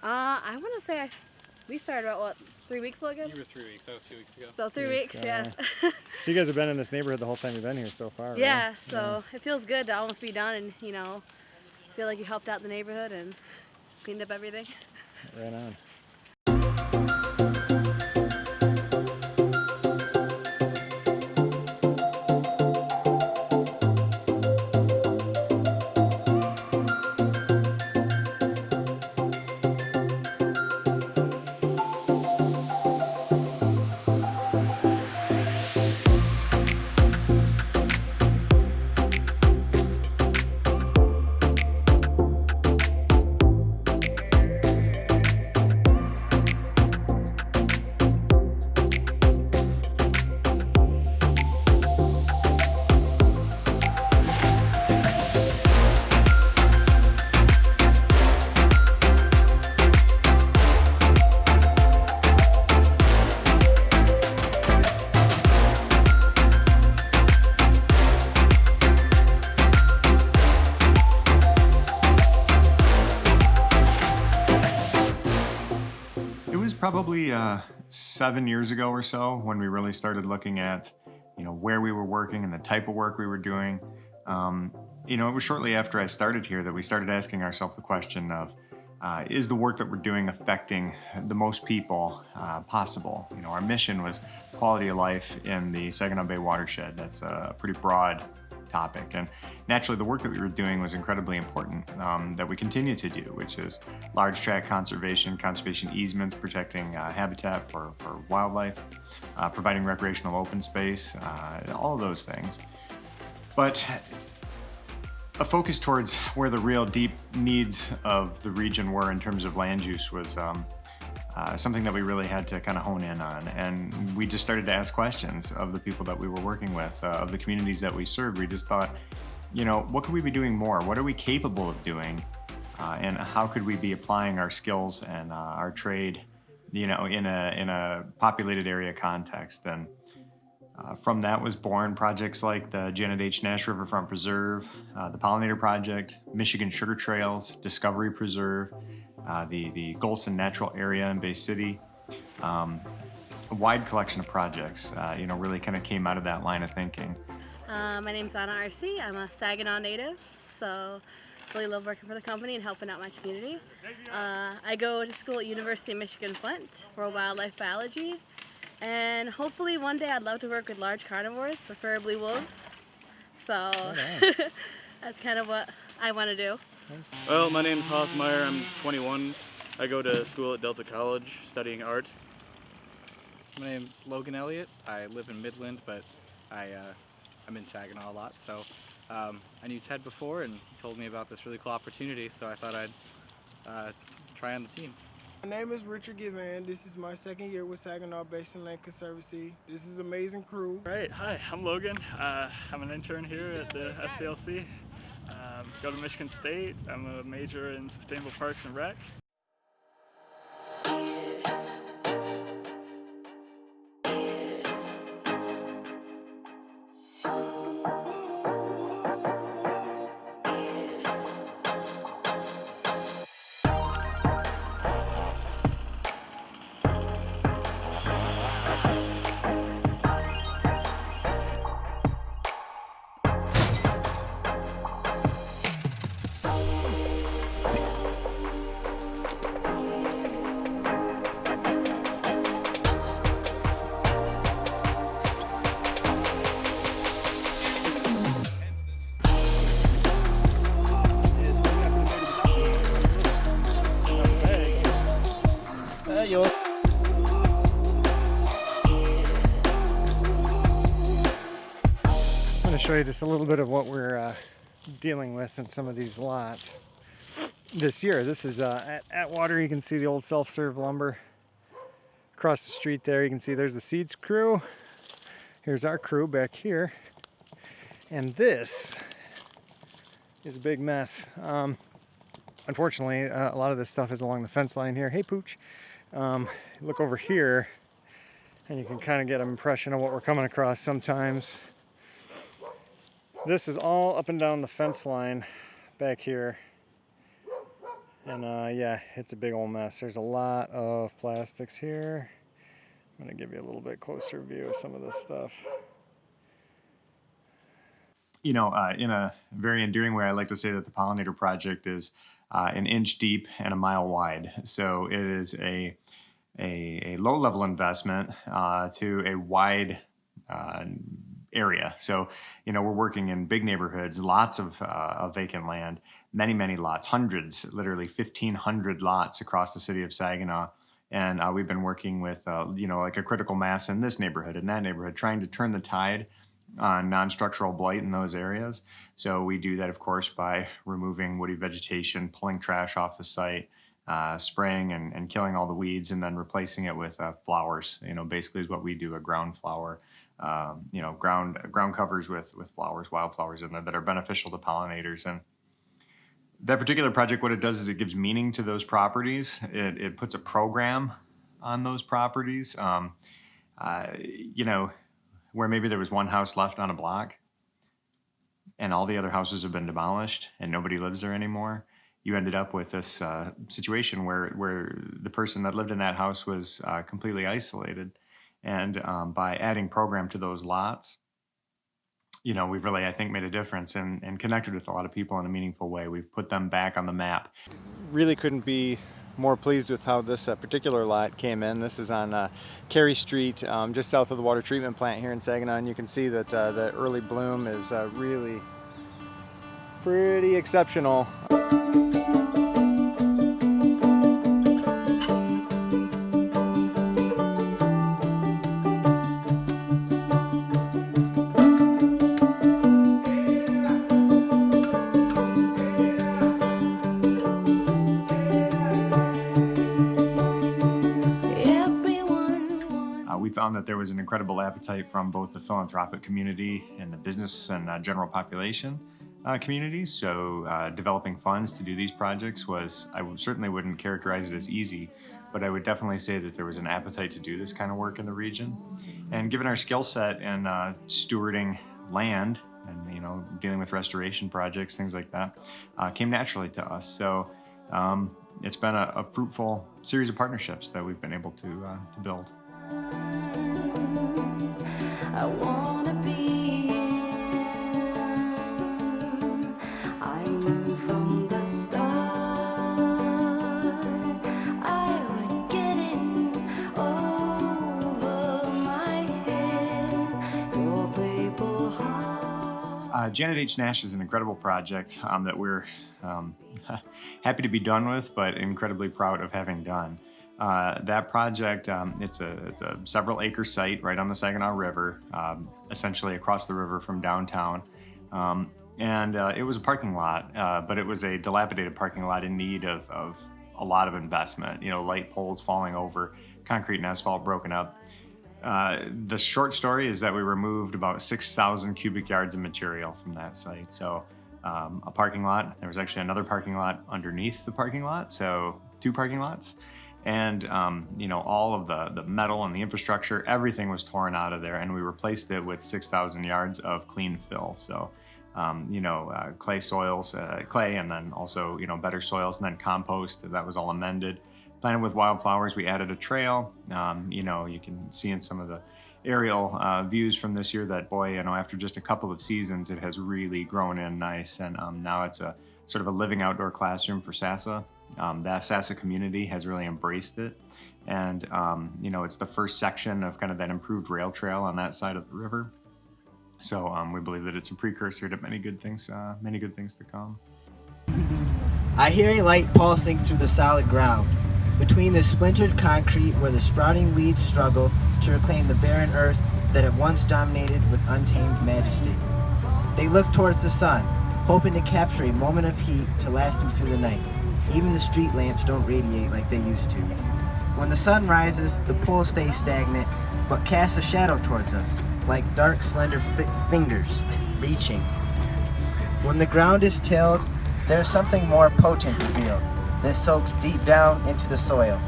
I want to say we started about, what, 3 weeks ago? You were 3 weeks. That was 2 weeks ago. So 3 weeks, yeah. So you guys have been in this neighborhood the whole time you've been here so far, Yeah, right? so it feels good to almost be done and, feel like you helped out the neighborhood and cleaned up everything. Right on. Probably 7 years ago or so when we really started looking at, where we were working and the type of work we were doing. It was shortly after I started here that we started asking ourselves the question of, is the work that we're doing affecting the most people possible? Our mission was quality of life in the Saginaw Bay watershed. That's a pretty broad topic, and naturally the work that we were doing was incredibly important, that we continue to do, which is large tract conservation easements, protecting habitat for wildlife, providing recreational open space, all of those things. But a focus towards where the real deep needs of the region were in terms of land use was something that we really had to kind of hone in on. And we just started to ask questions of the people that we were working with, of the communities that we served. We just thought, what could we be doing more? What are we capable of doing? And how could we be applying our skills and our trade, in a populated area context? And from that was born projects like the Janet H. Nash Riverfront Preserve, the Pollinator Project, Michigan Sugar Trails, Discovery Preserve, the Golson Natural Area in Bay City. A wide collection of projects, really kind of came out of that line of thinking. My name's Anna Arce. I'm a Saginaw native, so really love working for the company and helping out my community. I go to school at University of Michigan Flint for wildlife biology, and hopefully one day I'd love to work with large carnivores, preferably wolves. So that's kind of what I want to do. Well, my name's Haas Meyer. I'm 21. I go to school at Delta College studying art. My name's Logan Elliott. I live in Midland, but I'm in Saginaw a lot. So I knew Ted before, and he told me about this really cool opportunity, so I thought I'd try on the team. My name is Richard Givan. This is my second year with Saginaw Basin Land Conservancy. This is an amazing crew. Right, hi, I'm Logan. I'm an intern here at the SBLC. Go to Michigan State. I'm a major in Sustainable Parks and Rec. I'm going to show you just a little bit of what we're dealing with in some of these lots this year. This is at Atwater. You can see the old self-serve lumber. Across the street there, you can see there's the seeds crew. Here's our crew back here. And this is a big mess. Unfortunately, a lot of this stuff is along the fence line here. Hey, Pooch. Look over here, and you can kind of get an impression of what we're coming across sometimes. This is all up and down the fence line back here. And yeah, it's a big old mess. There's a lot of plastics here. I'm gonna give you a little bit closer view of some of this stuff. You know, in a very endearing way, I like to say that the Pollinator Project is an inch deep and a mile wide. So it is a low-level investment to a wide area. So, you know, we're working in big neighborhoods, lots of vacant land, many lots, hundreds, literally 1,500 lots across the city of Saginaw. And we've been working with, you know, like a critical mass in this neighborhood, in that neighborhood, trying to turn the tide on non-structural blight in those areas. So we do that, of course, by removing woody vegetation, pulling trash off the site, spraying and killing all the weeds, and then replacing it with flowers. You know, basically is what we do, a ground flower. You know, ground covers with flowers, wildflowers in there that are beneficial to pollinators. And that particular project, what it does is it gives meaning to those properties. It puts a program on those properties. You know, where maybe there was one house left on a block and all the other houses have been demolished and nobody lives there anymore, you ended up with this situation where the person that lived in that house was completely isolated. And by adding program to those lots, you know, we've really, I think, made a difference and connected with a lot of people in a meaningful way. We've put them back on the map. Really couldn't be more pleased with how this particular lot came in. This is on Cary Street, just south of the water treatment plant here in Saginaw, and you can see that the early bloom is really pretty exceptional. We found that there was an incredible appetite from both the philanthropic community and the business and general population communities. So developing funds to do these projects was, certainly wouldn't characterize it as easy, but I would definitely say that there was an appetite to do this kind of work in the region. And given our skill set in stewarding land and, you know, dealing with restoration projects, things like that, came naturally to us. So it's been a fruitful series of partnerships that we've been able to build. I wanna be in. I knew from the start I would get in over my head. Your playful heart. Janet H. Nash is an incredible project that we're happy to be done with, but incredibly proud of having done. That project, it's a several acre site right on the Saginaw River, essentially across the river from downtown. And it was a parking lot, but it was a dilapidated parking lot in need of a lot of investment. You know, light poles falling over, concrete and asphalt broken up. The short story is that we removed about 6,000 cubic yards of material from that site. So a parking lot, there was actually another parking lot underneath the parking lot, so 2 parking lots. And, you know, all of the metal and the infrastructure, everything was torn out of there, and we replaced it with 6,000 yards of clean fill. So, you know, clay soils, clay, and then also, you know, better soils, and then compost. That was all amended. Planted with wildflowers, we added a trail. You know, you can see in some of the aerial views from this year that, boy, you know, after just a couple of seasons, it has really grown in nice. And now it's a sort of a living outdoor classroom for SASA. That SASA community has really embraced it. And, you know, it's the first section of kind of that improved rail trail on that side of the river. So we believe that it's a precursor to many good things to come. I hear a light pulsing through the solid ground, between the splintered concrete where the sprouting weeds struggle to reclaim the barren earth that it once dominated with untamed majesty. They look towards the sun, hoping to capture a moment of heat to last them through the night. Even the street lamps don't radiate like they used to. When the sun rises, the poles stay stagnant, but cast a shadow towards us, like dark, slender fingers, reaching. When the ground is tilled, there is something more potent revealed that soaks deep down into the soil,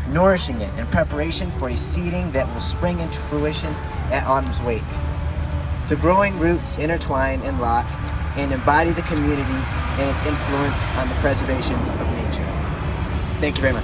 nourishing it in preparation for a seeding that will spring into fruition at autumn's wake. The growing roots intertwine and lock and embody the community and its influence on the preservation of nature. Thank you very much.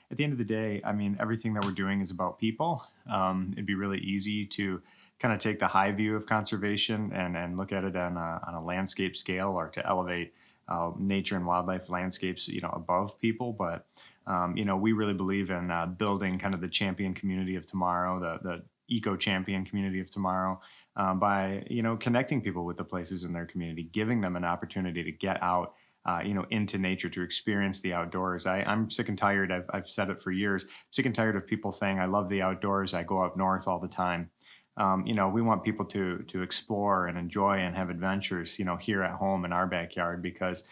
At the end of the day, I mean, everything that we're doing is about people. It'd be really easy to kind of take the high view of conservation and look at it on a landscape scale, or to elevate nature and wildlife landscapes, above people. But we really believe in building kind of the champion community of tomorrow, the eco champion community of tomorrow, by connecting people with the places in their community, giving them an opportunity to get out, into nature, to experience the outdoors. I'm sick and tired. I've said it for years. Sick and tired of people saying, "I love the outdoors. I go up north all the time." We want people to explore and enjoy and have adventures, here at home in our backyard, because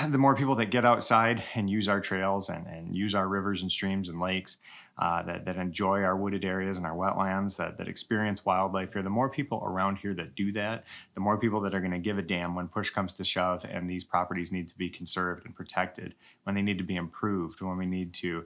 the more people that get outside and use our trails and use our rivers and streams and lakes, that enjoy our wooded areas and our wetlands, that experience wildlife here, the more people around here that do that, the more people that are going to give a damn when push comes to shove and these properties need to be conserved and protected, when they need to be improved, when we need to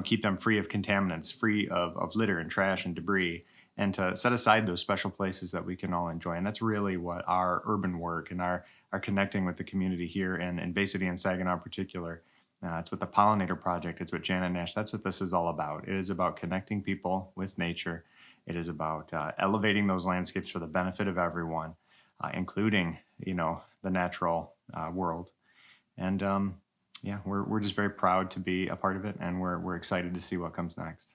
keep them free of contaminants, free of litter and trash and debris, and to set aside those special places that we can all enjoy. And that's really what our urban work and our connecting with the community here in Bay City and Saginaw in particular. It's what the Pollinator Project, it's what Jan and Nash, that's what this is all about. It is about connecting people with nature. It is about elevating those landscapes for the benefit of everyone, including, the natural world. And we're just very proud to be a part of it, and we're excited to see what comes next.